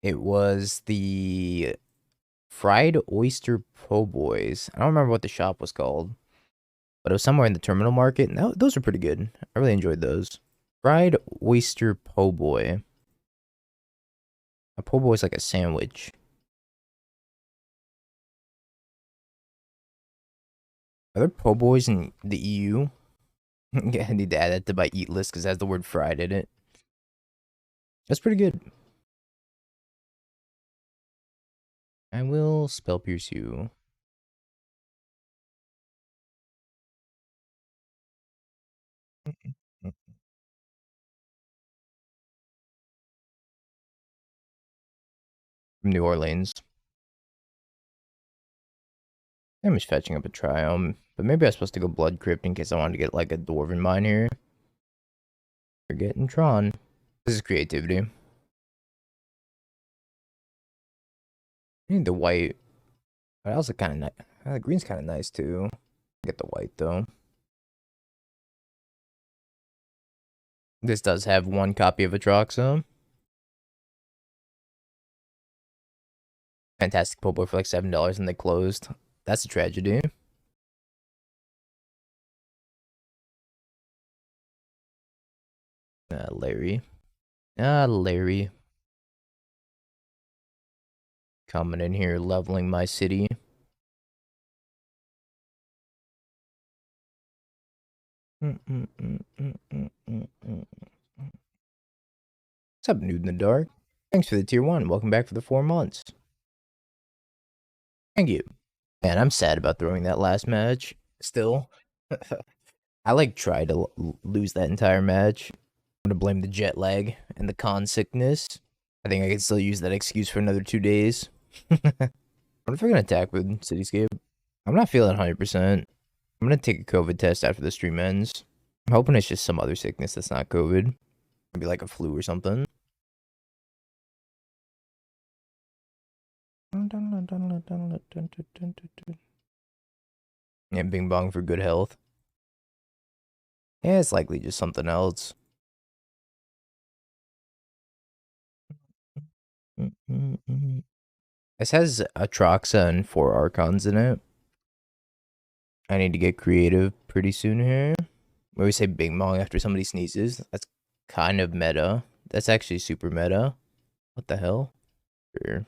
It was the Fried Oyster Po' Boys. I don't remember what the shop was called, but it was somewhere in the terminal market, and those are pretty good. I really enjoyed those. Fried Oyster Po' Boy. A po' boy is like a sandwich. Are there po' boys in the EU? Yeah, I need to add that to my eat list because it has the word fried in it. That's pretty good. I will spell pierce you. From New Orleans. I'm just fetching up a Triome, but maybe I was supposed to go Blood Crypt in case I wanted to get like a Dwarven Mine here. Forgetting Tron. This is creativity. I need the white. But also kind of nice. The green's kind of nice too. Get the white though. This does have one copy of Atraxa. Fantastic po' boy for like $7 and they closed. That's a tragedy. Larry. Larry. Coming in here, leveling my city. What's up, Nude in the Dark? Thanks for the tier 1. Welcome back for the 4 months. Thank you. Man, I'm sad about throwing that last match. Still. I like tried to lose that entire match. I'm gonna blame the jet lag and the con sickness. I think I can still use that excuse for another 2 days. What if I can attack with Cityscape? I'm not feeling 100%. I'm gonna take a COVID test after the stream ends. I'm hoping it's just some other sickness that's not COVID. Maybe like a flu or something. Yeah, Bing Bong for good health. Yeah, it's likely just something else. This has Atraxa and 4 Archons in it. I need to get creative pretty soon here. Where we say Bing Bong after somebody sneezes. That's kind of meta. That's actually super meta. What the hell? Sure.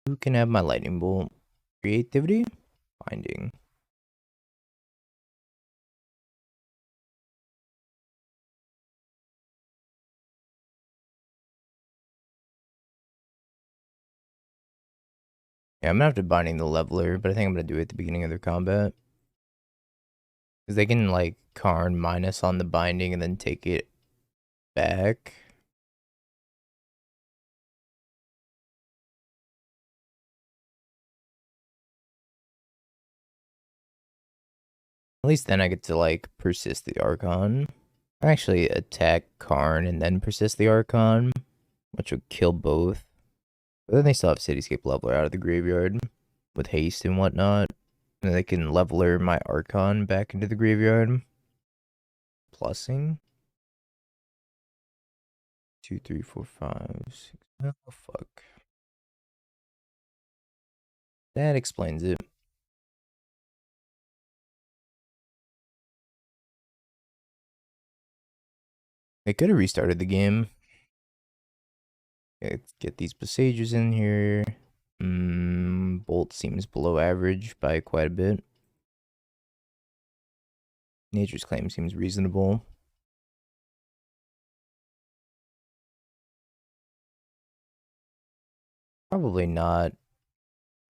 Who can have my lightning bolt? Creativity? Binding. Yeah, I'm gonna have to binding the leveler, but I think I'm gonna do it at the beginning of their combat. Because they can, like, Karn minus on the binding and then take it back. At least then I get to, like, persist the Archon. I actually attack Karn and then persist the Archon, which would kill both. But then they still have Cityscape Leveler out of the graveyard with haste and whatnot. And they can leveler my Archon back into the graveyard. Plussing. 2, 3, 4, 5, 6. Oh, fuck. That explains it. They could have restarted the game. Let's get these Boseijus in here. Bolt seems below average by quite a bit. Nature's Claim seems reasonable. Probably not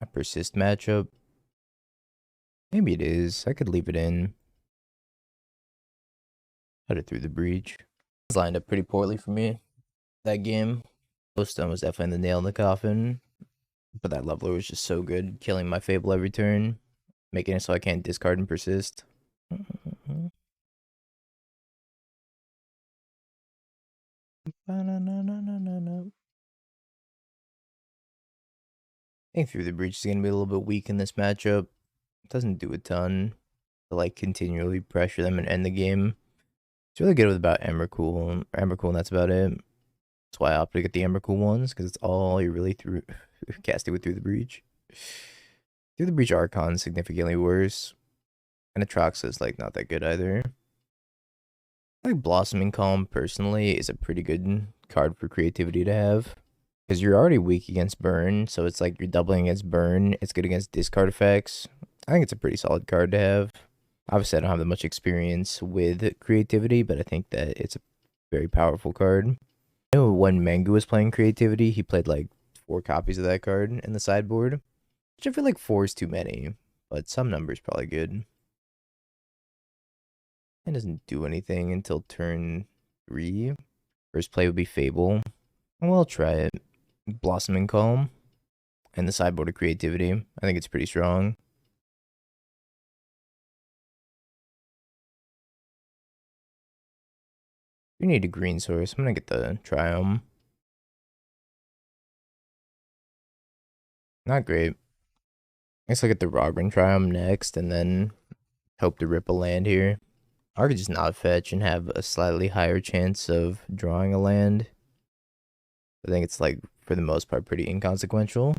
a persist matchup. Maybe it is. I could leave it in. Cut it through the breach. It's lined up pretty poorly for me that game. Glowstone was definitely the nail in the coffin. But that leveler was just so good, killing my Fable every turn, making it so I can't discard and persist. I think Through the Breach is going to be a little bit weak in this matchup. It doesn't do a ton to, like, continually pressure them and end the game. It's really good with about Emrakul, and that's about it. That's why I opted to get the Emrakul ones, because it's all you really through casting with Through the Breach. Through the Breach Archon is significantly worse. And Atraxa is like not that good either. I like Blossoming Calm personally is a pretty good card for creativity to have. Because you're already weak against burn, so it's like you're doubling against burn. It's good against discard effects. I think it's a pretty solid card to have. Obviously, I don't have that much experience with creativity, but I think that it's a very powerful card. I know when Mangu was playing creativity, he played like 4 copies of that card in the sideboard, which I feel like 4 is too many, but some number's probably good. It doesn't do anything until turn 3. First play would be Fable. Well, I'll try it. Blossoming Calm and the sideboard of creativity. I think it's pretty strong. We need a green source. I'm gonna get the Triome. Not great. I guess I'll get the Raugrin Triome next and then hope to rip a land here. Or I could just not fetch and have a slightly higher chance of drawing a land. I think it's like, for the most part, pretty inconsequential.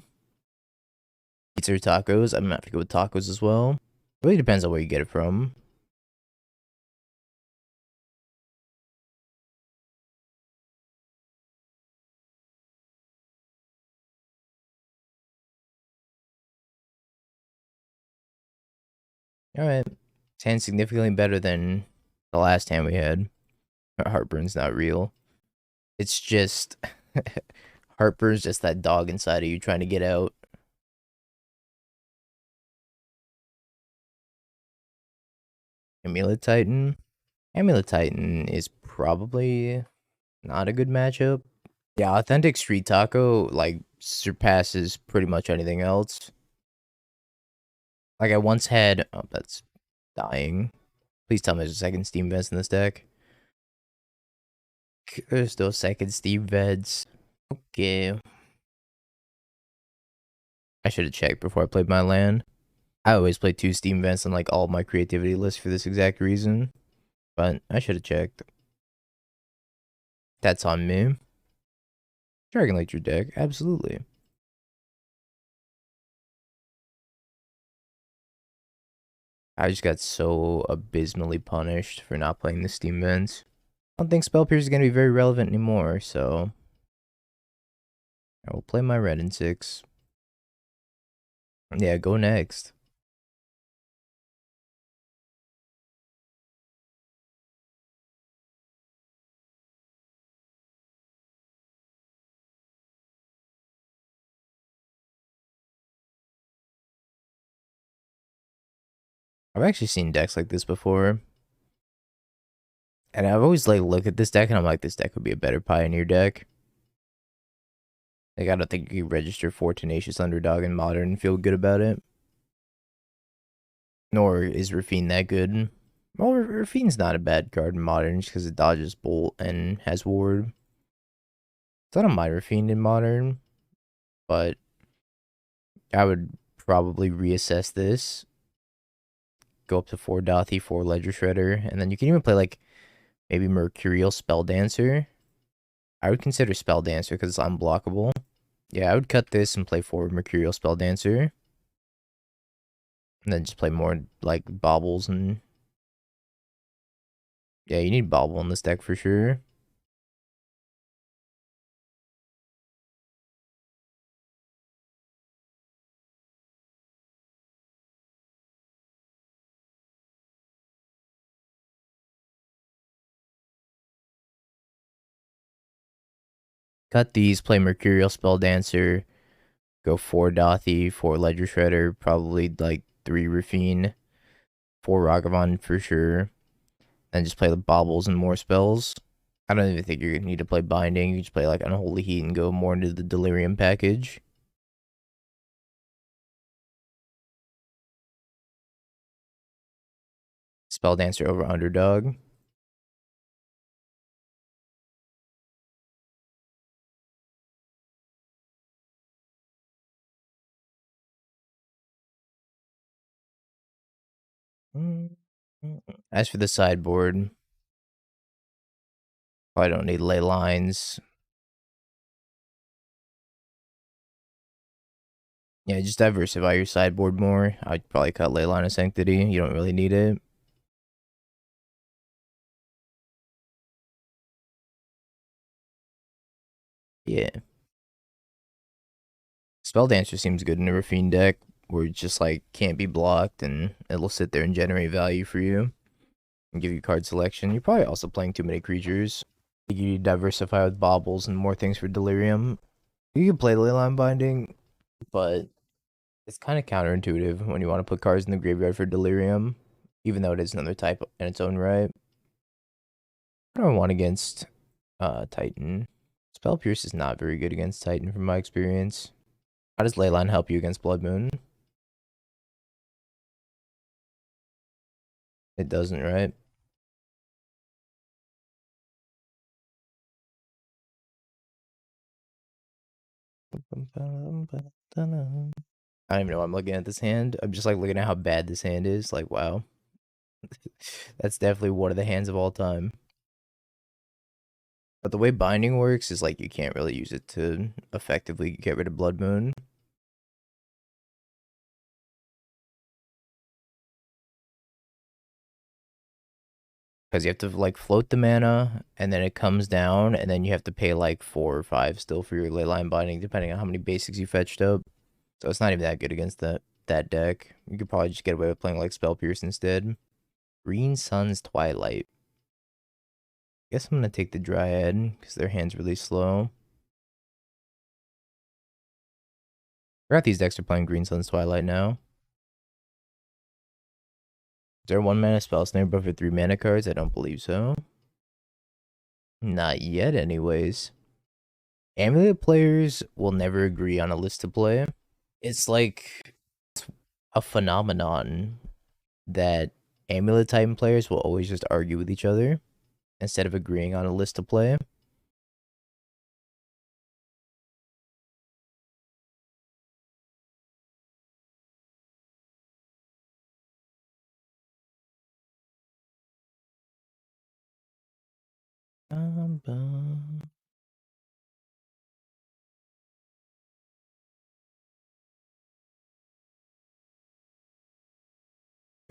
Pizza or tacos? I'm gonna have to go with tacos as well. It really depends on where you get it from. Alright. This hand's significantly better than the last hand we had. Heartburn's not real. It's just... Heartburn's just that dog inside of you trying to get out. Amulet Titan? Amulet Titan is probably not a good matchup. Yeah, Authentic Street Taco, like, surpasses pretty much anything else. Like, I once had... Oh, that's dying. Please tell me there's a second Steam Vents in this deck. There's no second Steam Vents. Okay. I should have checked before I played my land. I always play 2 Steam Vents on, like, all of my creativity lists for this exact reason. But I should have checked. That's on me. Dragon Lake your deck, absolutely. I just got so abysmally punished for not playing the Steam Vents. I don't think Spell Pierce is going to be very relevant anymore, so... I will play my Wrenn and Six. Yeah, go next. I've actually seen decks like this before. And I've always like looked at this deck and I'm like, this deck would be a better Pioneer deck. Like, I don't think you can register 4 Tenacious Underdog in Modern and feel good about it. Nor is Rafine that good. Well, Rafine's not a bad card in Modern just because it dodges Bolt and has Ward. So I don't mind Rafine in Modern, but I would probably reassess this. Go up to 4 Dothy, 4 Ledger Shredder, and then you can even play like maybe Mercurial Spell Dancer. I would consider Spell Dancer because it's unblockable. Yeah, I would cut this and play 4 Mercurial Spell Dancer. And then just play more like Baubles and... Yeah, you need Bauble in this deck for sure. Cut these, play Mercurial Spell Dancer, go 4 Dothy, 4 Ledger Shredder, probably like 3 Rafine, 4 Ragavan for sure. And just play the Baubles and more spells. I don't even think you're gonna need to play Binding. You just play like Unholy Heat and go more into the Delirium package. Spell Dancer over Underdog. As for the sideboard, Probably don't need ley lines. Yeah, just diversify your sideboard more. I'd probably cut Leyline of Sanctity. You don't really need it. Yeah. Spell Dancer seems good in a Rafine deck where it just like can't be blocked and it'll sit there and generate value for you and give you card selection. You're probably also playing too many creatures. You need to diversify with baubles and more things for Delirium. You can play Leyline Binding, but it's kind of counterintuitive when you want to put cards in the graveyard for Delirium, even though it is another type in its own right. I don't want against Titan. Spell Pierce is not very good against Titan from my experience. How does Leyline help you against Blood Moon? It doesn't, right? I don't even know why I'm looking at this hand. I'm just like looking at how bad this hand is. Like, wow. That's definitely one of the hands of all time. But the way binding works is like you can't really use it to effectively get rid of Blood Moon. Because you have to like float the mana and then it comes down and then you have to pay like 4 or 5 still for your Leyline Binding depending on how many basics you fetched up. So it's not even that good against that deck. You could probably just get away with playing like Spell Pierce instead. Green Sun's Twilight. Guess I'm gonna take the Dryad because their hand's really slow. I forgot these decks are playing Green Sun's Twilight now. Is there 1 mana spell snare but for 3 mana cards? I don't believe so. Not yet, anyways. Amulet players will never agree on a list to play. It's like a phenomenon that Amulet Titan players will always just argue with each other instead of agreeing on a list to play.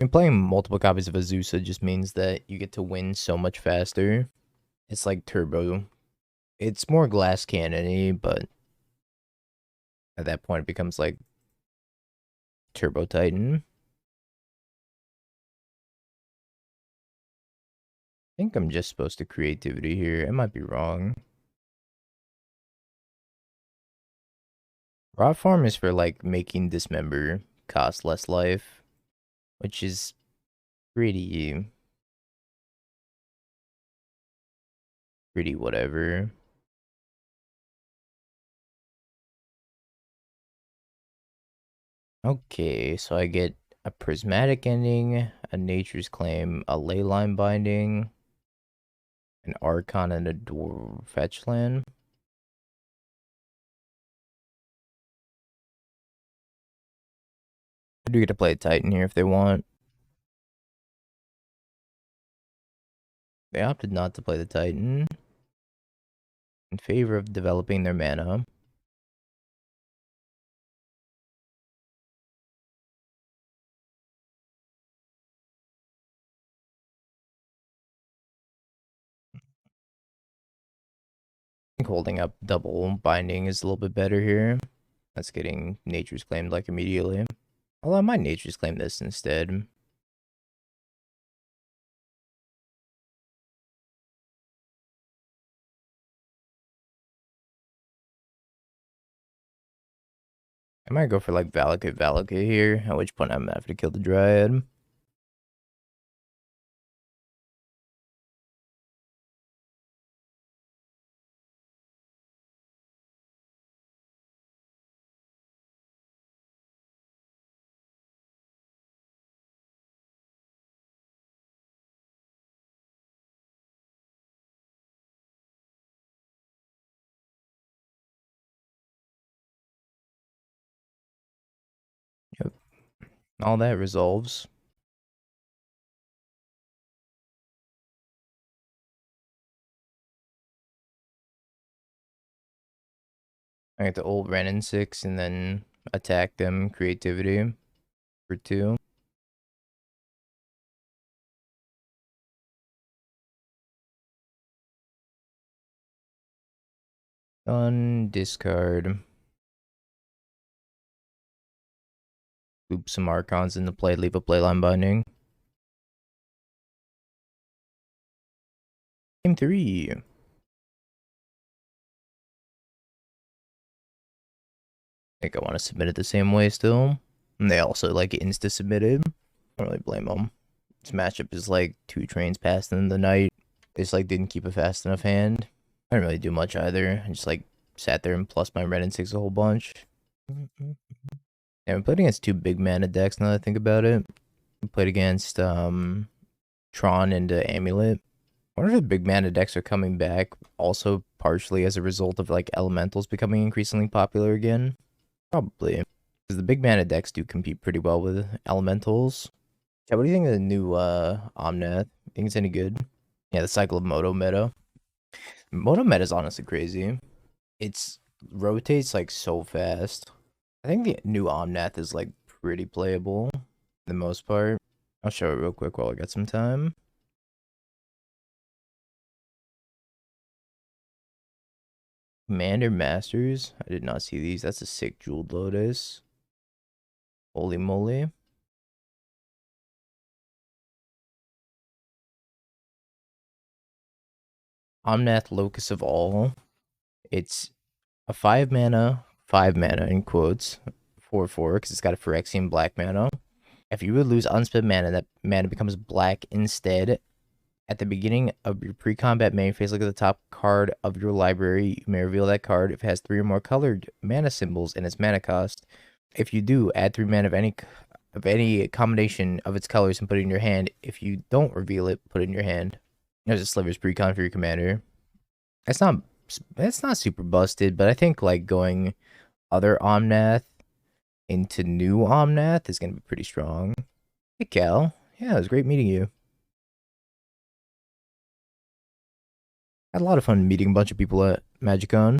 And playing multiple copies of Azusa just means that you get to win so much faster. It's like turbo. It's more glass cannon-y, but at that point it becomes like Turbo Titan. I think I'm just supposed to creativity here. I might be wrong. Rot Farm is for like making Dismember cost less life, which is pretty whatever. Okay, so I get a Prismatic Ending, a Nature's Claim, a Leyline Binding, an Archon, and a Dwarf Fetch Land. I do get to play a Titan here if they want. They opted not to play the Titan in favor of developing their mana. I think holding up double binding is a little bit better here. That's getting Nature's Claimed like immediately. Although I might Nature's Claim this instead. I might go for like Valakut here, at which point I'm gonna have to kill the Dryad. Yep. All that resolves. I get the old Wrenn and Six and then attack them creativity for 2. Discard. Loop some Archons into play, leave a Leyline Binding. Game 3. I think I want to submit it the same way still. And they also like insta-submitted. I don't really blame them. This matchup is like 2 trains passed in the night. They just like didn't keep a fast enough hand. I didn't really do much either. I just like sat there and plus my Wrenn and Six a whole bunch. Yeah, we played against 2 big mana decks now that I think about it. We played against Tron and Amulet. I wonder if the big mana decks are coming back also partially as a result of like elementals becoming increasingly popular again. Probably. Because the big mana decks do compete pretty well with elementals. Yeah, what do you think of the new Omnath? Think it's any good? Yeah, the cycle of Moto meta. Moto meta is honestly crazy. It's rotates like so fast. I think the new Omnath is like pretty playable for the most part. I'll show it real quick while I got some time. Commander Masters. I did not see these. That's a sick Jeweled Lotus. Holy moly. Omnath Locus of All. It's a 5 mana in quotes, 4/4, because it's got a Phyrexian black mana. If you would lose unspent mana, that mana becomes black instead. At the beginning of your pre-combat main phase, look at the top card of your library. You may reveal that card if it has 3 or more colored mana symbols in its mana cost. If you do, add 3 mana of any combination of its colors and put it in your hand. If you don't reveal it, put it in your hand. There's a Sliver's Precon for your commander. That's not super busted, but I think like going other Omnath into new Omnath is gonna be pretty strong. Hey Cal. Yeah, it was great meeting you. Had a lot of fun meeting a bunch of people at MagicCon.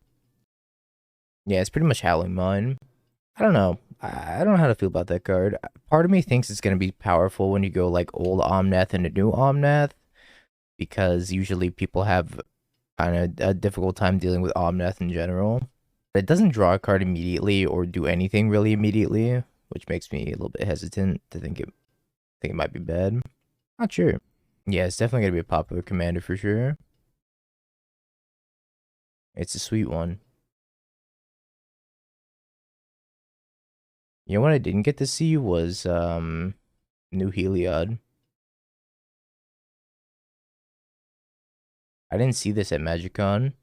Yeah, it's pretty much Hallowed Mine. I don't know. I don't know how to feel about that card. Part of me thinks it's going to be powerful when you go like old Omnath into new Omnath, because usually people have kind of a difficult time dealing with Omnath in general. But it doesn't draw a card immediately or do anything really immediately, which makes me a little bit hesitant to think it might be bad. Not sure. Yeah, it's definitely going to be a popular commander for sure. It's a sweet one. You know what I didn't get to see was new Heliod. I didn't see this at MagicCon.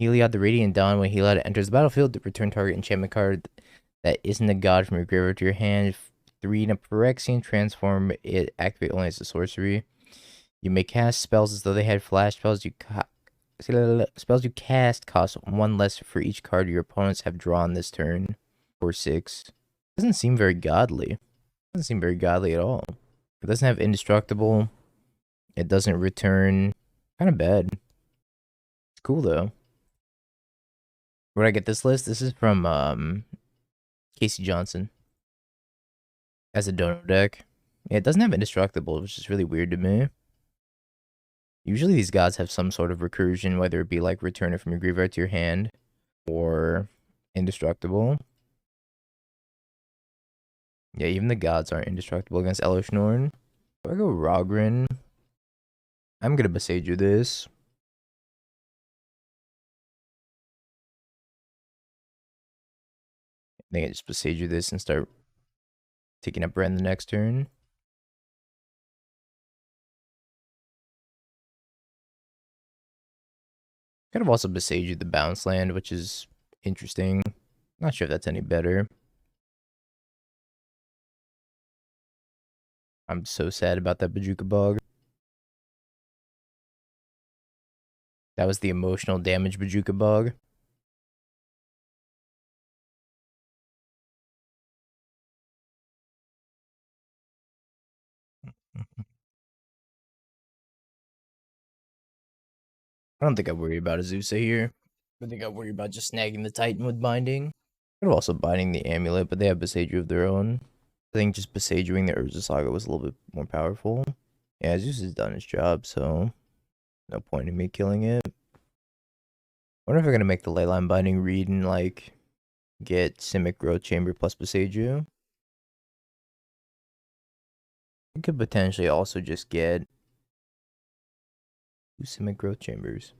Heliod, the Radiant Dawn. When Heliod enters the battlefield, return target enchantment card that isn't a god from your graveyard to your hand. 3 in a Phyrexian, transform it, activate only as a sorcery. You may cast spells as though they had flash spells. Spells you cast cost 1 less for each card your opponents have drawn this turn. 4/6. Doesn't seem very godly. Doesn't seem very godly at all. It doesn't have indestructible. It doesn't return. Kind of bad. It's cool though. Where'd I get this list? This is from Casey Johnson as a donor deck. Yeah, it doesn't have indestructible, which is really weird to me. Usually these gods have some sort of recursion, whether it be like return it from your graveyard to your hand or indestructible. Yeah, even the gods aren't indestructible against Elesh Norn. If I go Raugrin, I'm gonna Boseiju this. I think I just Boseiju this and start taking up Wrenn the next turn. Kind of also Boseiju the bounce land, which is interesting. Not sure if that's any better. I'm so sad about that Bojuka Bog. That was the emotional damage Bojuka Bog. I don't think I worry about Azusa here. But they got worried about just snagging the Titan with binding. They're also binding the amulet, but they have Boseiju of their own. I think just Boseijuing the Urza Saga was a little bit more powerful. Yeah, Zeus has done his job, so no point in me killing it. I wonder if we're gonna make the Leyline Binding read and like get Simic Growth Chamber plus Boseiju. We could potentially also just get 2 Simic Growth Chambers.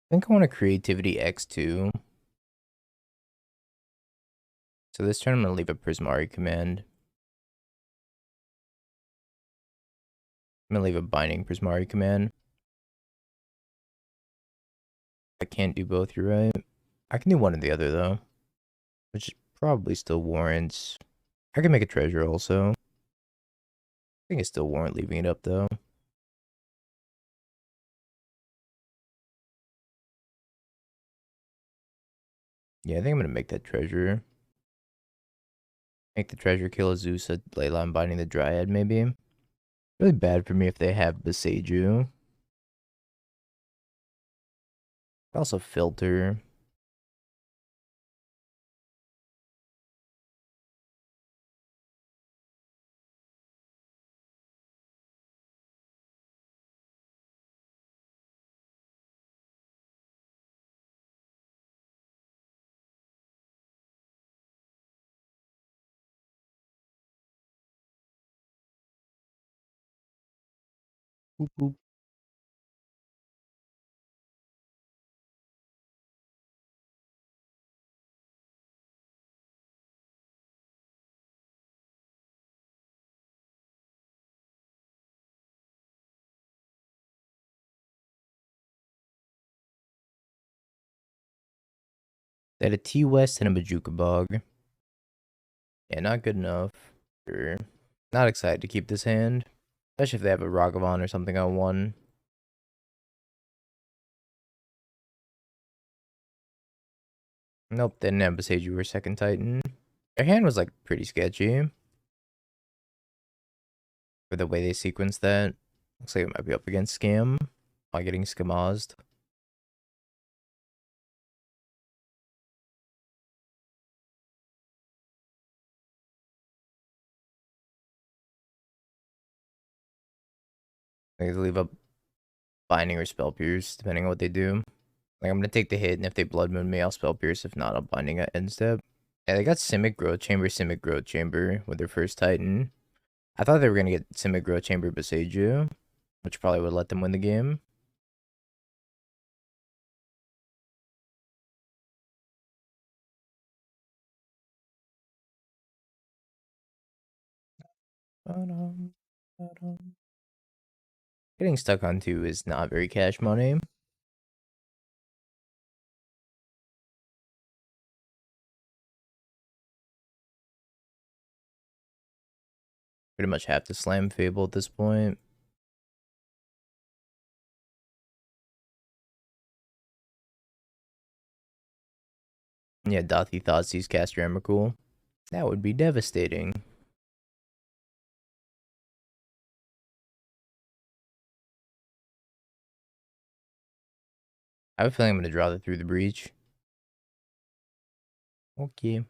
I think I want a Creativity X2. So this turn I'm going to leave a Prismari Command. I'm going to leave a Binding Prismari Command. I can't do both, you're right. I can do one or the other though. Which probably still warrants... I can make a treasure also. I think it still warrant leaving it up though. Yeah, I think I'm going to make that treasure. Make the treasure kill a Zeus at Leyline Binding the Dryad, maybe. Really bad for me if they have Boseiju. Also filter. Boop, boop. They had a T-West and a Majuka Bog. Yeah, not good enough. Sure. Not excited to keep this hand. Especially if they have a Ragavan or something on one. Nope, they didn't have Boseiju or second Titan. Their hand was like pretty sketchy. For the way they sequenced that. Looks like it might be up against Scam. While getting Scamazed. They leave up Binding or Spell Pierce, depending on what they do. Like, I'm gonna take the hit, and if they Blood Moon me, I'll Spell Pierce. If not, I'll Binding at end step. Yeah, they got Simic Growth Chamber with their first Titan. I thought they were gonna get Simic Growth Chamber Boseiju, which probably would let them win the game. Getting stuck on 2 is not very cash money. Pretty much have to slam Fable at this point. Yeah, Dathi Thoughtseize caster Emrakul. That would be devastating. I have a feeling I'm gonna draw that through the breach. Okay.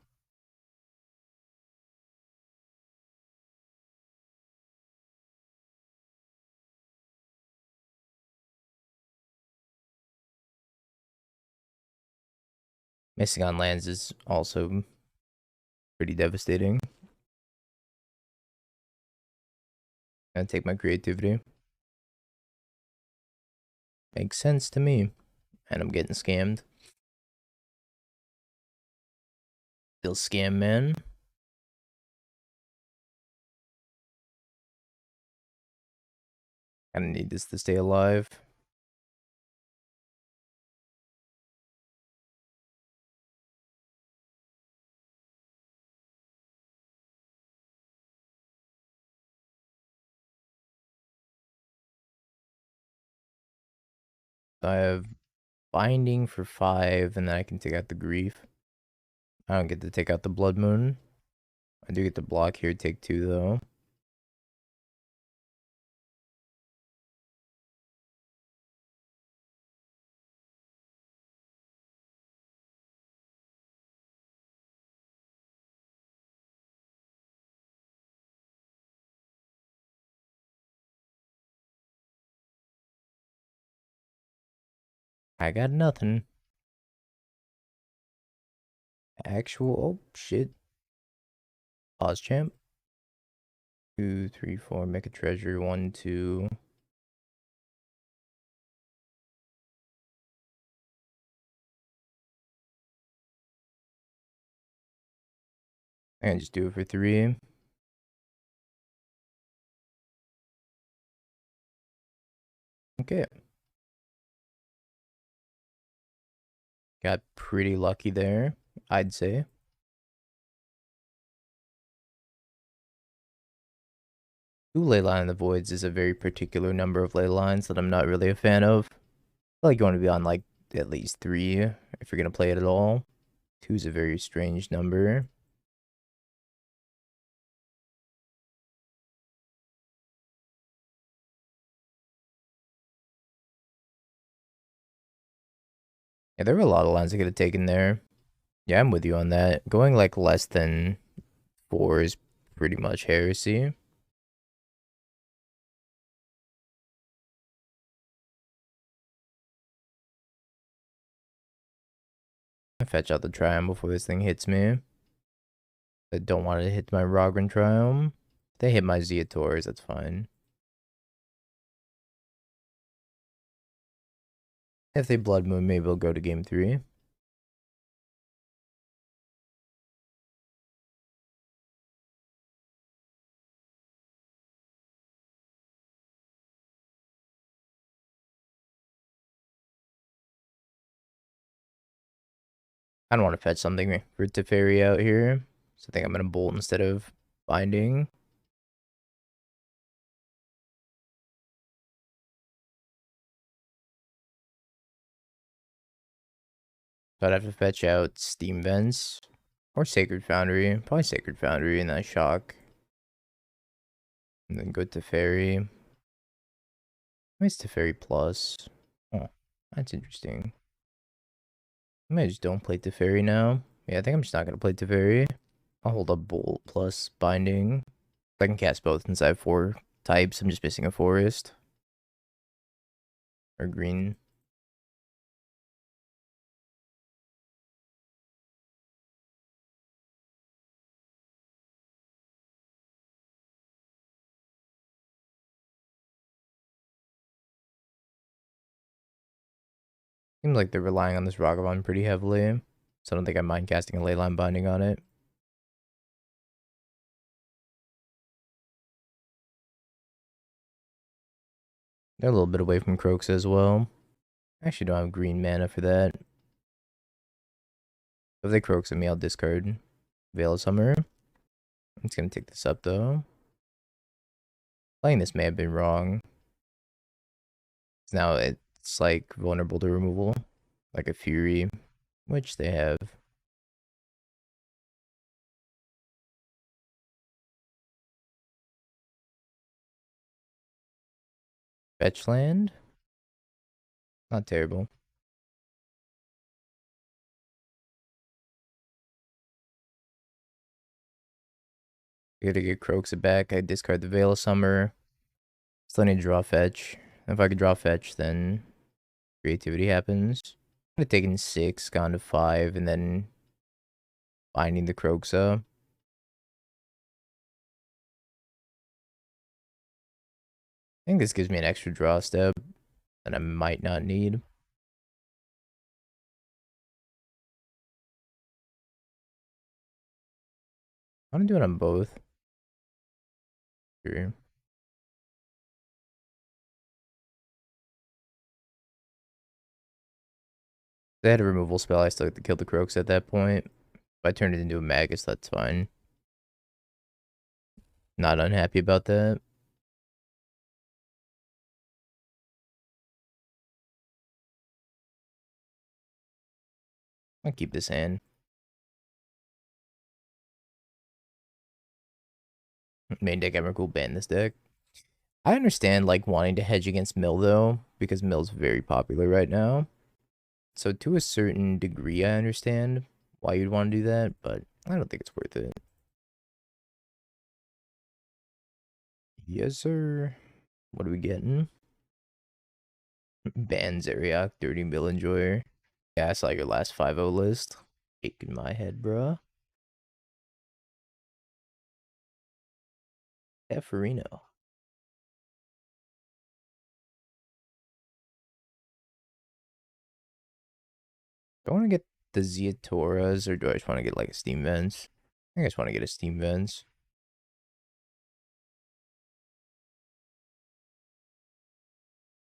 Missing on lands is also pretty devastating. Gonna take my creativity. Makes sense to me. And I'm getting scammed. Feel scam, man. I need this to stay alive. So I have Binding for 5, and then I can take out the Grief. I don't get to take out the Blood Moon. I do get to block here, take 2 though. I got nothing. Actual, oh shit. Pause champ. 2, 3, 4, make a treasure, 1, 2. I can just do it for 3. Okay. Got pretty lucky there, I'd say. Two Leyline in the Voids is a very particular number of ley lines that I'm not really a fan of. I feel like you want to be on like at least 3 if you're gonna play it at all. 2 is a very strange number. Yeah, there were a lot of lines I could have taken there. Yeah, I'm with you on that. Going like less than 4 is pretty much heresy. I fetch out the Triome before this thing hits me. I don't want it to hit my Raugrin Triome. If they hit my Ziatoras, that's fine. If they Blood Moon, maybe we'll go to game 3. I don't want to fetch something for Teferi out here. So I think I'm going to bolt instead of binding. So I'd have to fetch out Steam Vents or Sacred Foundry. Probably Sacred Foundry and then shock. And then go Teferi. Where's Teferi Plus? Oh, that's interesting. I might just don't play Teferi now. Yeah, I think I'm just not going to play Teferi. I'll hold up Bolt plus Binding. I can cast both since I have 4 types. I'm just missing a forest. Or green. Seems like they're relying on this Ragavan pretty heavily. So I don't think I mind casting a Leyline Binding on it. They're a little bit away from Croaks as well. I actually don't have green mana for that. If they Croaks at me, I'll discard Veil of Summer. I'm just going to take this up though. Playing this may have been wrong. Now it's like vulnerable to removal. Like a Fury, which they have. Fetch land? Not terrible. I gotta get Croaks it back. I discard the Veil of Summer. Still need to draw fetch. If I could draw fetch, then creativity happens. I could have taken 6, gone to 5, and then binding the Croaks up. I think this gives me an extra draw step that I might not need. I'm gonna do it on both. Sure. If they had a removal spell, I still have to kill the Croaks at that point. If I turn it into a Magus, that's fine. Not unhappy about that. I'll keep this hand. Main deck Emrakul, ban this deck. I understand like wanting to hedge against Mill though, because Mill's very popular right now. So to a certain degree, I understand why you'd want to do that, but I don't think it's worth it. Yes, sir. What are we getting? Ban Zeriak, Dirty Mill Enjoyer. Yeah, I saw your last 5-0 list. Shaking my head, bruh. Teferino. Do I want to get the Ziatoras, or do I just want to get like a Steam Vents? I think I just want to get a Steam Vents.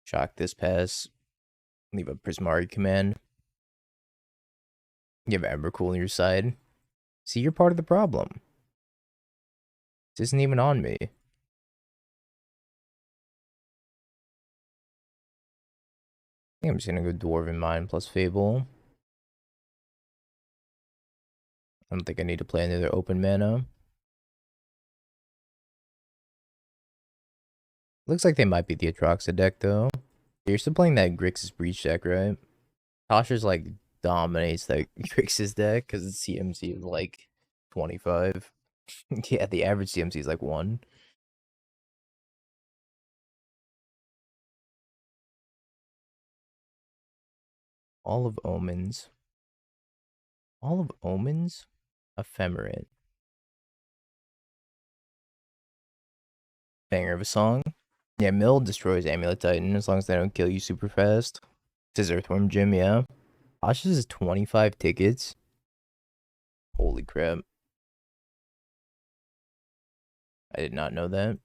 Shock this pass. Leave a Prismari Command. You have Emrakul on your side. See, you're part of the problem. This isn't even on me. I think I'm just gonna go Dwarven Mine plus Fable. I don't think I need to play another open mana. Looks like they might be the Atraxa deck though. You're still playing that Grixis Breach deck, right? Tasha's like dominates that Grixis deck because its CMC is like 25. Yeah, the average CMC is like 1. All of Omens. All of Omens? Ephemerate. Banger of a song. Yeah, Mill destroys Amulet Titan as long as they don't kill you super fast. This is Earthworm Jim, yeah. Tasha's is 25 tickets. Holy crap. I did not know that.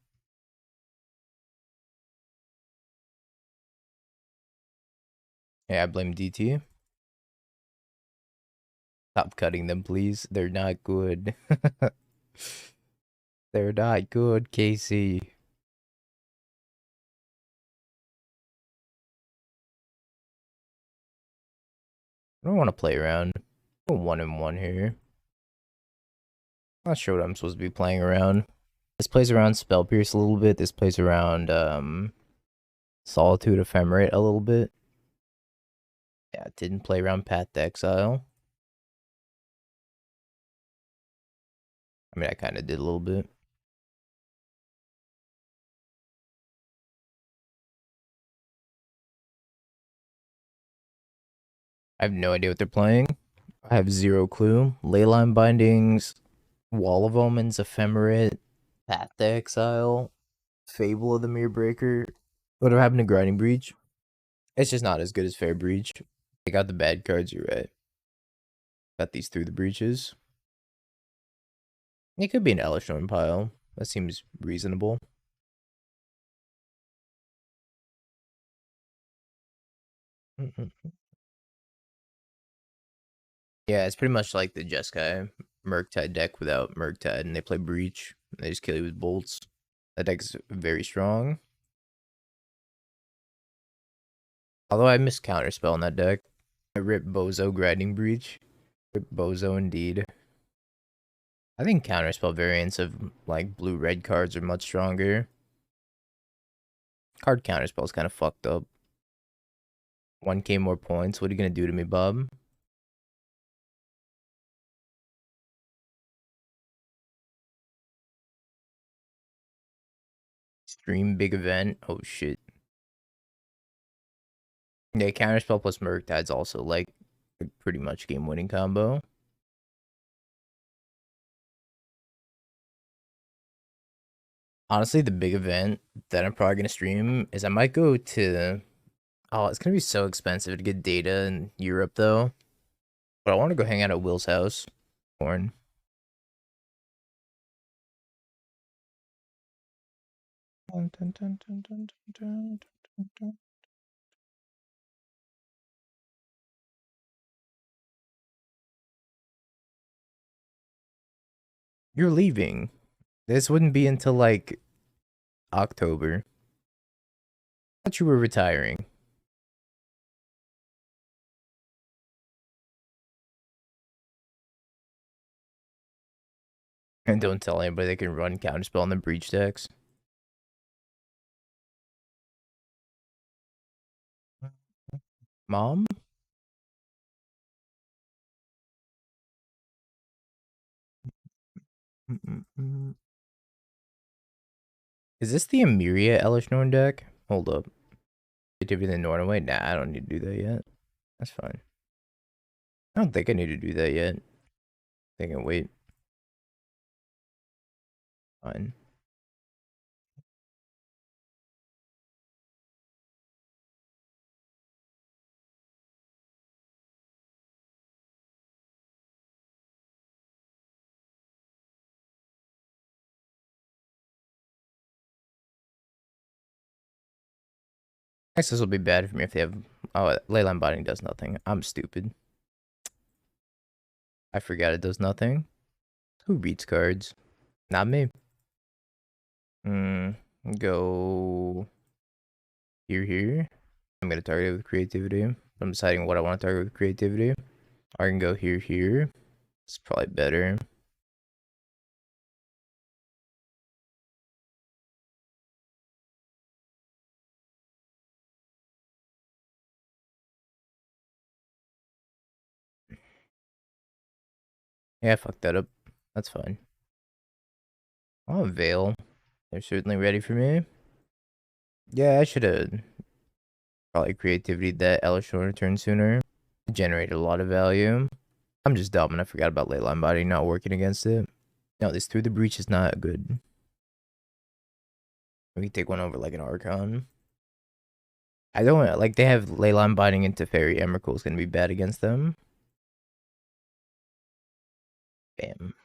Yeah, I blame DT. Stop cutting them, please. They're not good. They're not good, Casey. I don't want to play around. Go 1-1 here. Not sure what I'm supposed to be playing around. This plays around Spell Pierce a little bit. This plays around Solitude Ephemerate a little bit. Yeah, it didn't play around Path to Exile. I mean, I kind of did a little bit. I have no idea what they're playing. I have zero clue. Leyline Bindings, Wall of Omens, Ephemerate, Path to Exile, Fable of the Mirror Breaker. What happened to Grinding Breach? It's just not as good as Fair Breach. I got the bad cards, you're right. Got these through the breaches. It could be an Elishnorn pile. That seems reasonable. Yeah, it's pretty much like the Jeskai Murktide deck without Murktide, and they play Breach. And they just kill you with bolts. That deck's very strong. Although I missed Counterspell in that deck. I ripped Bozo Grinding Breach. Rip Bozo indeed. I think Counterspell variants of like blue-red cards are much stronger. Card Counterspell is kind of fucked up. 1k more points. What are you gonna do to me, bub? Stream big event. Oh shit. Yeah, Counterspell plus Murktide's also like pretty much game-winning combo. Honestly, the big event that I'm probably gonna stream is I might go to. Oh, it's gonna be so expensive to get data in Europe though. But I want to go hang out at Will's house. Corn. You're leaving. This wouldn't be until like October. I thought you were retiring. And don't tell anybody they can run counterspell on the breach decks. Mom? Is this the Emiria Elish Norn deck? Hold up. Creativity in the Norn away? Nah, I don't need to do that yet. That's fine. I don't think I need to do that yet. They can wait. Fine. I guess this will be bad for me if they have... Oh, Leyline Binding does nothing. I'm stupid. I forgot it does nothing. Who reads cards? Not me. Go... Here. I'm going to target it with creativity. I'm deciding what I want to target with creativity. I can go here. It's probably better. Yeah, I fucked that up. That's fine. Oh, Veil. They're certainly ready for me. Yeah, I should have probably creativity that Elishor turn sooner. It generated a lot of value. I'm just dumb and I forgot about Leyline Binding not working against it. No, this Through the Breach is not good. We can take one over like an Archon. I don't like they have Leyline Binding into Teferi. Emrakul is gonna be bad against them. Bam.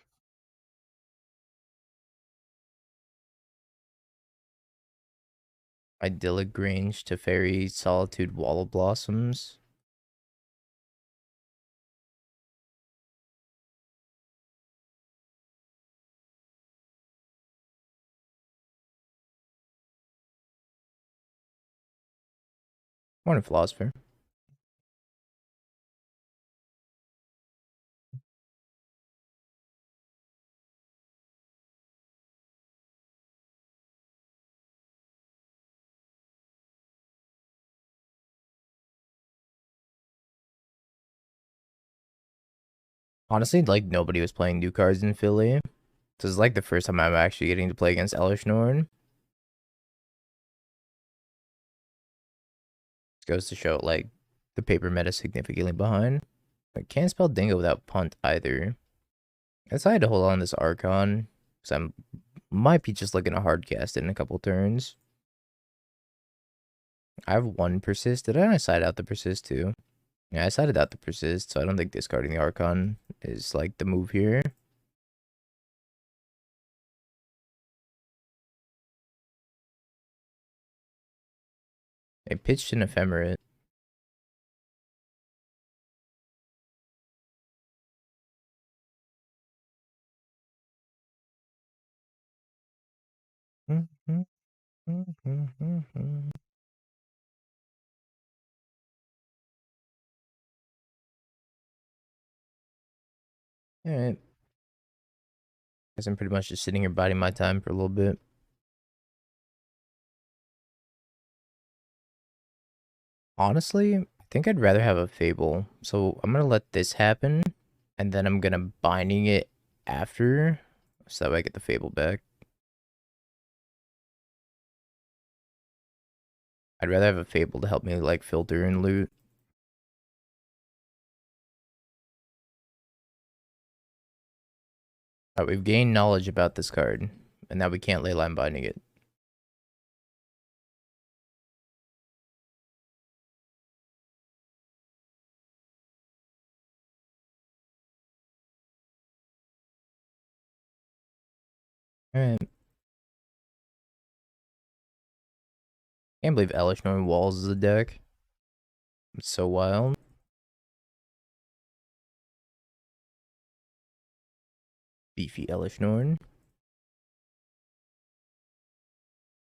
Idyllic Grange, Teferi, Solitude, Wall of Blossoms. Morning, Philosopher. Honestly, like nobody was playing new cards in Philly. This is like the first time I'm actually getting to play against Elish Norn. Goes to show like the paper meta significantly behind. I can't spell Dingo without punt either. I decided to hold on to this Archon because I might be just looking to hard cast it in a couple turns. I have one Persist. Did I side out the Persist too? Yeah, I sided out the Persist, so I don't think discarding the Archon is like the move here. I pitched an Ephemerate. Alright. Guess I'm pretty much just sitting here biding my time for a little bit. Honestly, I think I'd rather have a Fable. So I'm gonna let this happen, and then I'm gonna binding it after, so that way I get the Fable back. I'd rather have a Fable to help me like filter and loot. Alright, we've gained knowledge about this card, and now we can't Leyline Binding it. Alright. Can't believe Elish Norn Walls is a deck. It's so wild. Beefy Elish Norn.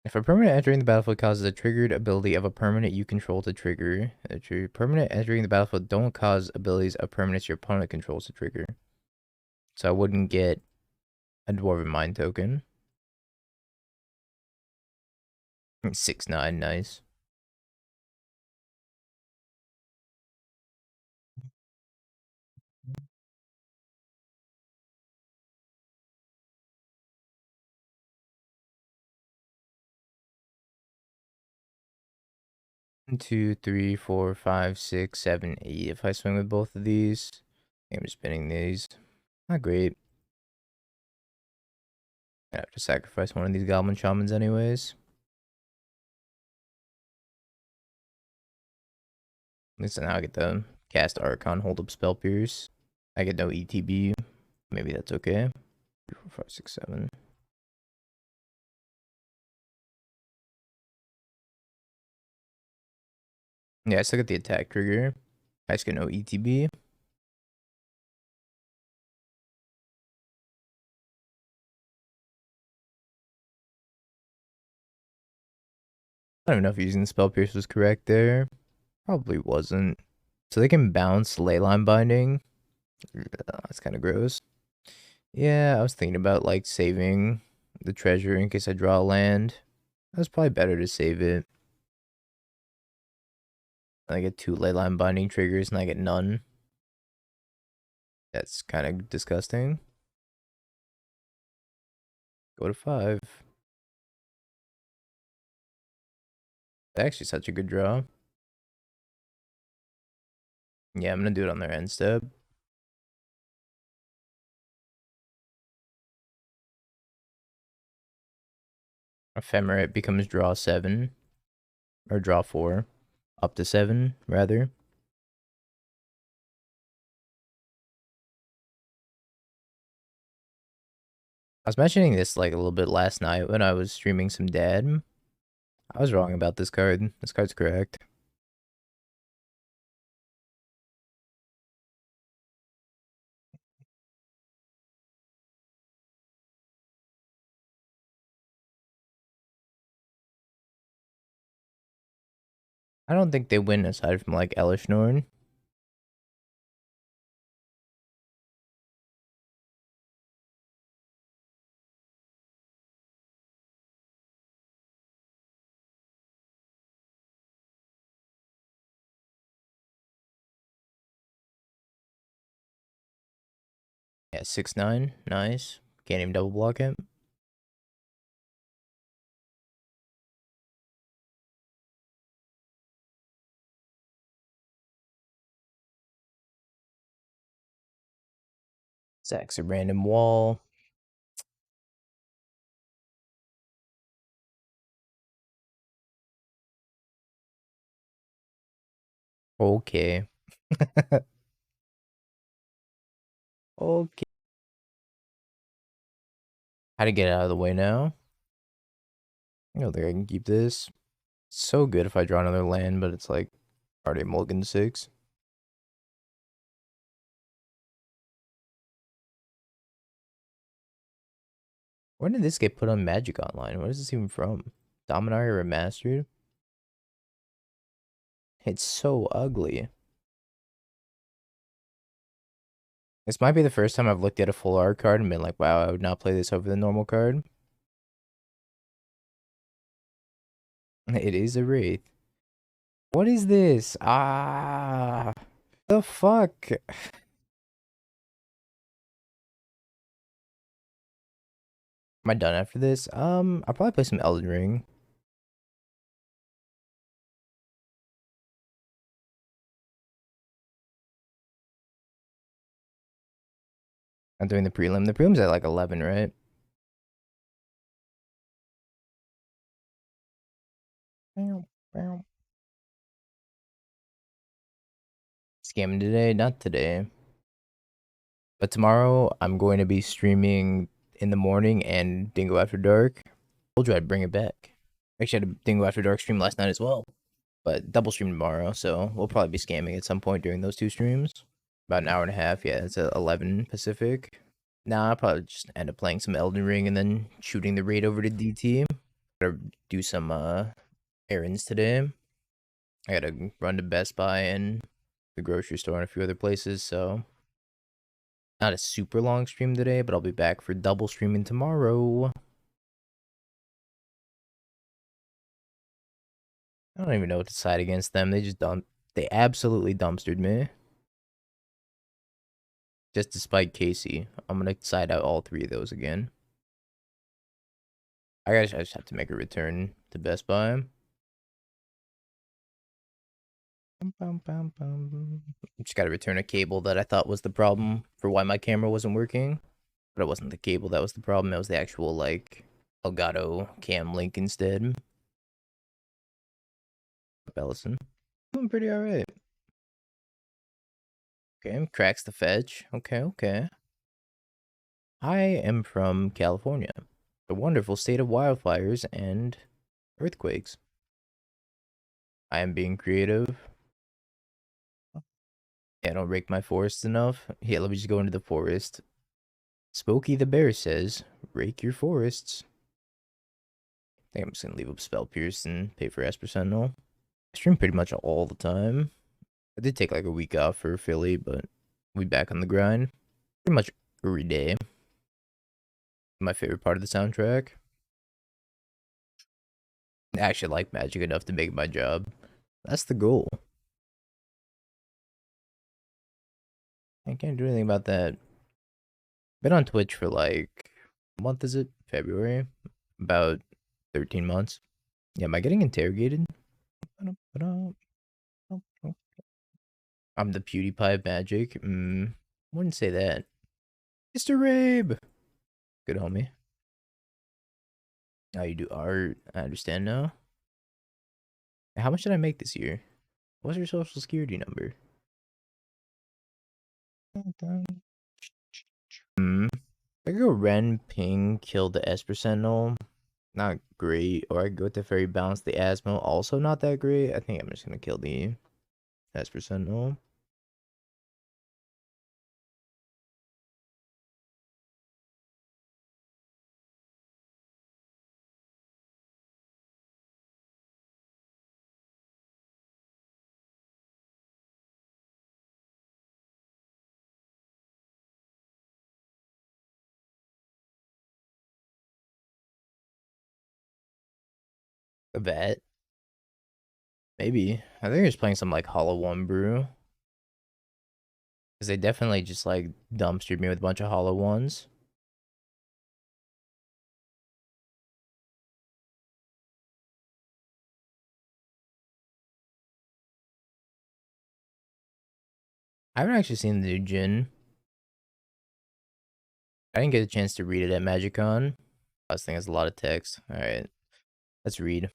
If a permanent entering the battlefield causes a triggered ability of a permanent you control to trigger, a permanent entering the battlefield don't cause abilities of permanents your opponent controls to trigger. So I wouldn't get A Dwarven Mine token. 6/9, nice. One, two, three, four, five, six, seven, 8. If I swing with both of these, I'm just spinning these. Not great. I have to sacrifice one of these Goblin Shamans anyways. At least now I get to cast Archon, hold up Spell Pierce. I get no ETB. Maybe that's okay. 3, 4, 5, 6, 7. Yeah, I still get the attack trigger. I just get no ETB. I don't know if using the Spell Pierce was correct there. Probably wasn't. So they can bounce Leyline Binding. That's kind of gross. Yeah, I was thinking about like saving the treasure in case I draw a land. That's probably better to save it. I get 2 Leyline Binding triggers and I get none. That's kind of disgusting. Go to 5. That's actually such a good draw. Yeah, I'm gonna do it on their end step. Ephemerate becomes draw 7. Or draw 4. Up to 7, rather. I was mentioning this like a little bit last night when I was streaming some Dad. I was wrong about this card. This card's correct. I don't think they win aside from like Elishnorn. Yeah, 6/9. Nice. Can't even double block it. Sacks a random wall. Okay. Okay. How to get out of the way now? I don't think I can keep this. It's so good if I draw another land, but it's like already mulligan 6. When did this get put on Magic Online? What is this even from? Dominaria Remastered? It's so ugly. This might be the first time I've looked at a full art card and been like, wow, I would not play this over the normal card. It is a Wraith. What is this? Ah, the fuck? Am I done after this? I'll probably play some Elden Ring. I'm doing the prelim. The prelim's at like 11, right? Scamming today? Not today. But tomorrow, I'm going to be streaming in the morning and Dingo After Dark. Told you I'd bring it back. Actually, I had a Dingo After Dark stream last night as well. But double stream tomorrow, so we'll probably be scamming at some point during those 2 streams. About an hour and a half, yeah, it's at 11 Pacific. Nah, I'll probably just end up playing some Elden Ring and then shooting the raid over to DT. Gotta do some errands today. I gotta run to Best Buy and the grocery store and a few other places, so Not a super long stream today, but I'll be back for double streaming tomorrow. I don't even know what to side against them. They absolutely dumpstered me. Just despite Casey, I'm gonna side out all three of those again. I just have to make a return to Best Buy. Just gotta return a cable that I thought was the problem for why my camera wasn't working. But it wasn't the cable that was the problem, it was the actual, like, Elgato cam link instead. Ellison. Doing pretty alright. Okay, cracks the fetch. Okay. I am from California, the wonderful state of wildfires and earthquakes. I am being creative. Yeah, I don't rake my forests enough. Yeah, let me just go into the forest. Smokey the Bear says, rake your forests. I think I'm just gonna leave up Spell Pierce and pay for Esper Sentinel. I stream pretty much all the time. I did take like a week off for Philly, but we back on the grind. Pretty much every day. My favorite part of the soundtrack. I actually like Magic enough to make it my job. That's the goal. I can't do anything about that. Been on Twitch for like, a month is it? February? About 13 months. Yeah, am I getting interrogated? I'm the PewDiePie of Magic. Wouldn't say that. Mr. Rabe! Good homie. Oh, you do art. I understand now. How much did I make this year? What's your social security number? I could go Wrenn, Ping, kill the Esper Sentinel. Not great. Or I could go Teferi, balance the Asmo. Also not that great. I think I'm just gonna kill the Esper Sentinel. A vet. Maybe. I think he's playing some like Hollow One Brew. Because they definitely just like dumpstered me with a bunch of Hollow Ones. I haven't actually seen the new Jin. I didn't get a chance to read it at MagicCon. This thing has a lot of text. Alright. Let's read.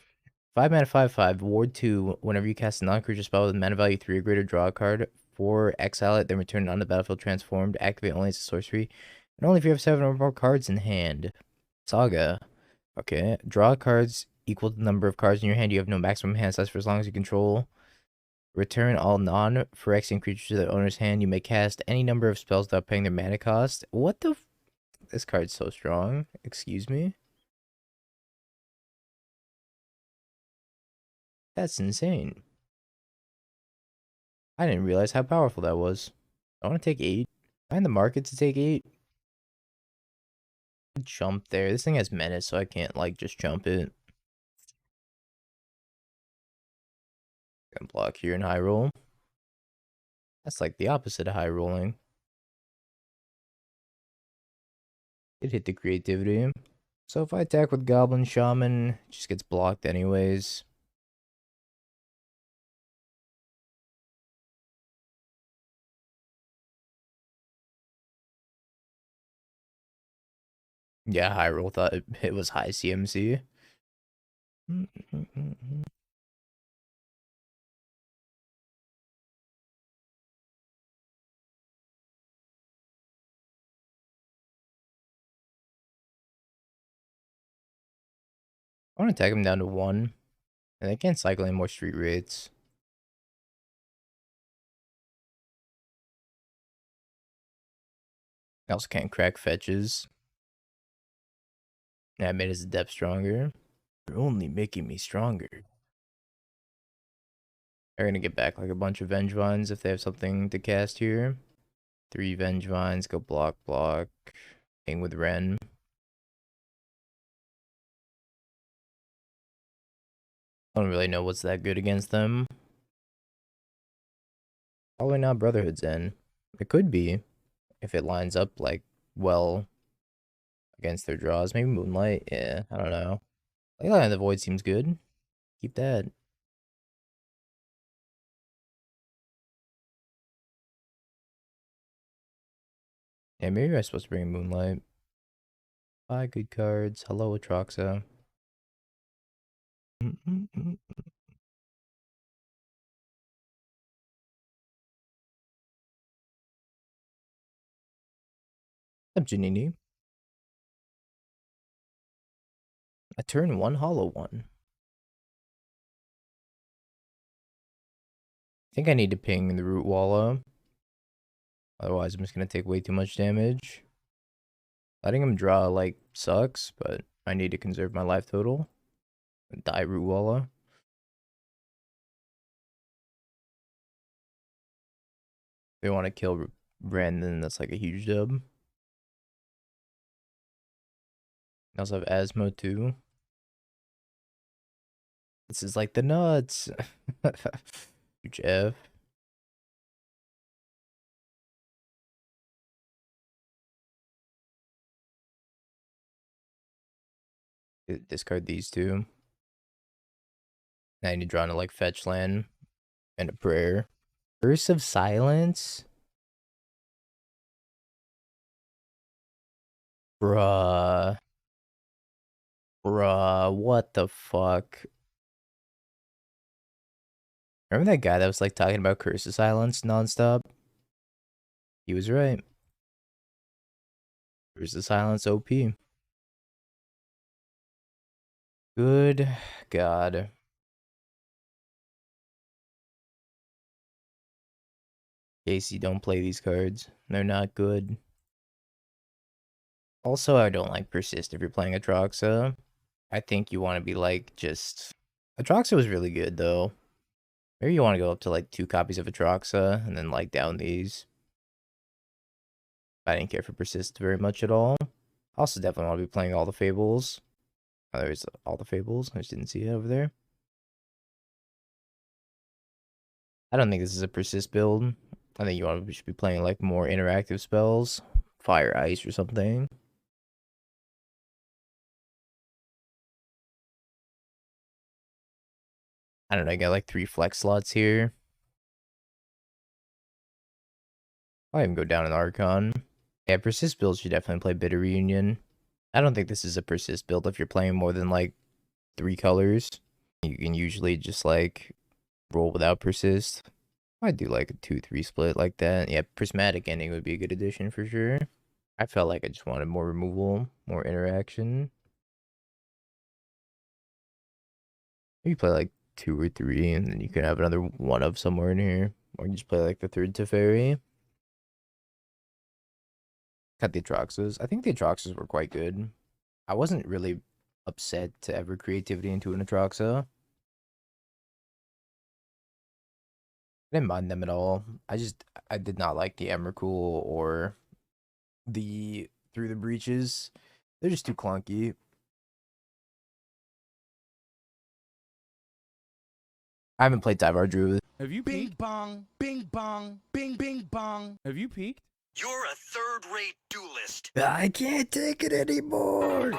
5 mana 5/5, Ward 2. Whenever you cast a non-creature spell with mana value 3 or greater, draw a card. 4, exile it, then return it on the battlefield transformed. Activate only as a sorcery. And only if you have 7 or more cards in hand. Saga. Okay. Draw cards equal to the number of cards in your hand. You have no maximum hand size for as long as you control. Return all non-Phyrexian creatures to their owner's hand. You may cast any number of spells without paying their mana cost. What the This card's so strong. Excuse me? That's insane. I didn't realize how powerful that was. I want to take 8. Am I in the market to take 8? Jump there. This thing has menace, so I can't, like, just jump it. Gonna block here in high roll. That's like the opposite of high rolling. It hit the creativity. So if I attack with Goblin Shaman, it just gets blocked anyways. Yeah, high roll thought it was high CMC. I want to attack him down to 1. And I can't cycle any more street rates. I also can't crack fetches. Yeah, I made his depth stronger. You're only making me stronger. They're gonna get back like a bunch of Vengevines if they have something to cast here. 3 Vengevines, go block, ping with Wrenn. I don't really know what's that good against them. Probably not Brotherhood's End. It could be, if it lines up, like, well against their draws. Maybe Moonlight, yeah, I don't know. Leyline the Void seems good. Keep that. Yeah, maybe I'm supposed to bring Moonlight. 5 good cards. Hello, Atraxa. Up, Janini. A turn 1 hollow one. I think I need to ping the Root Walla. Otherwise, I'm just going to take way too much damage. Letting him draw, like, sucks, but I need to conserve my life total. Die Root Walla. If they want to kill Brandon, that's like a huge dub. I also have Asmo too. This is like the nuts. Huge F. Discard these two. Now I need to draw into like fetch land and a prayer. Curse of Silence? Bruh. Bruh, what the fuck? Remember that guy that was like talking about Curse of Silence nonstop? He was right. Curse of Silence OP. Good God. Casey, don't play these cards. They're not good. Also, I don't like Persist if you're playing Atraxa. I think you want to be like just... Atraxa was really good though. Maybe you want to go up to like 2 copies of Atraxa and then like down these. I didn't care for Persist very much at all. Also definitely want to be playing all the Fables. Oh, there's all the Fables. I just didn't see it over there. I don't think this is a Persist build. I think you should be playing like more interactive spells. Fire Ice or something. I don't know, I got like 3 flex slots here. I'll even go down an Archon. Yeah, Persist builds should definitely play Bitter Reunion. I don't think this is a Persist build if you're playing more than like 3 colors. You can usually just like roll without Persist. I'd do like a 2-3 split like that. Yeah, Prismatic Ending would be a good addition for sure. I felt like I just wanted more removal, more interaction. Maybe play like 2 or 3 and then you can have another one of somewhere in here. Or you just play like the 3rd Teferi. Cut the Atraxas. I think the Atraxas were quite good. I wasn't really upset to ever creativity into an Atraxa. I didn't mind them at all. I did not like the Emrakul or the Through the Breaches. They're just too clunky. I haven't played Tyvar Druid. Have you Bing peeked? bong, bing bong, bing bing bong. Have you peeked? You're a third-rate duelist. I can't take it anymore.